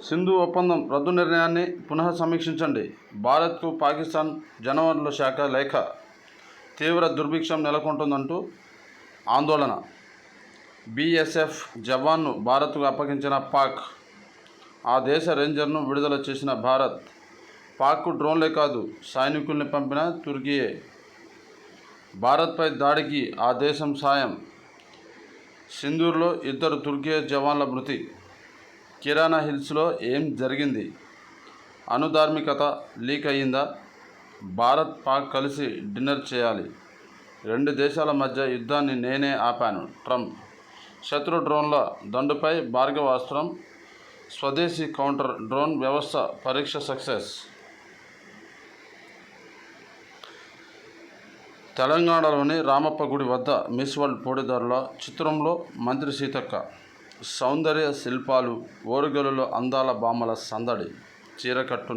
సింధు ఒప్పందం రద్దు నిర్ణయాన్ని పునః సమీక్షించండి. భారత్కు పాకిస్తాన్ జనవరుల శాఖ లేఖ. తీవ్ర దుర్భిక్షం నెలకొంటుందంటూ ఆందోళన. బీఎస్ఎఫ్ జవాన్ను భారత్కు అప్పగించిన పాక్. ఆ దేశ రేంజర్ను విడుదల చేసిన భారత్. పాక్కు డ్రోన్లే కాదు, సైనికుల్ని పంపిన తుర్కీయే. భారత్పై దాడికి ఆ దేశం సాయం. సింధూర్లో 2 తుర్కీ జవాన్ల మృతి. కిరాణా హిల్స్లో ఏం జరిగింది? అణుధార్మికత లీక్ అయ్యిందా? భారత్ పాక్ కలిసి డిన్నర్ చేయాలి. 2 దేశాల మధ్య యుద్ధాన్ని నేనే ఆపాను ట్రంప్. శత్రు డ్రోన్ల దండుపై భార్గవాస్త్రం. స్వదేశీ కౌంటర్ డ్రోన్ వ్యవస్థ పరీక్ష సక్సెస్. తెలంగాణలోని రామప్ప గుడి వద్ద మిస్ వరల్డ్ పోటీదారుల చిత్రంలో మంత్రి సీతక్క. సౌందర్య శిల్పాలు, ఓరుగల్లులో అందాల బామ్మల సందడి. చీరకట్టు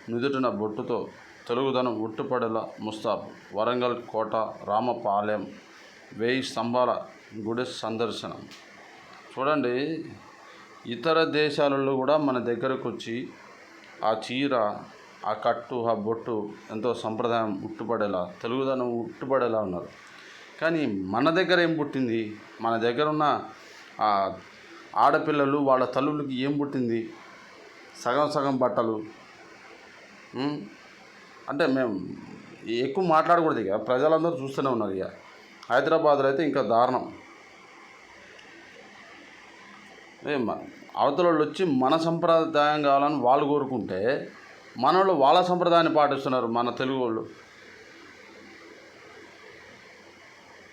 నుదుటిన బొట్టుతో తెలుగుదనం ఉట్టుపడేలా ముస్తాబు. వరంగల్ కోట, రామప్ప ఆలయం, 1000 స్తంభాల గుడి సందర్శనం. చూడండి, ఇతర దేశాలలో కూడా మన దగ్గరకు వచ్చి ఆ చీర, ఆ కట్టు, ఆ బొట్టు ఎంతో సంప్రదాయం ఉట్టుపడేలా, తెలుగుదనం ఉట్టుపడేలా ఉన్నారు. కానీ మన దగ్గర ఏం పుట్టింది? మన దగ్గర ఉన్న ఆడపిల్లలు వాళ్ళ తల్లులకి ఏం పుట్టింది? సగం సగం బట్టలు. అంటే మేము ఎక్కువ మాట్లాడకూడదు. ఇక ప్రజలందరూ చూస్తూనే ఉన్నారు. ఇక హైదరాబాద్లో అయితే ఇంకా దారుణం. అవతల వాళ్ళు వచ్చి మన సంప్రదాయం కావాలని వాళ్ళు కోరుకుంటే, మన వాళ్ళు వాళ్ళ సంప్రదాయాన్ని పాటిస్తున్నారు. మన తెలుగు వాళ్ళు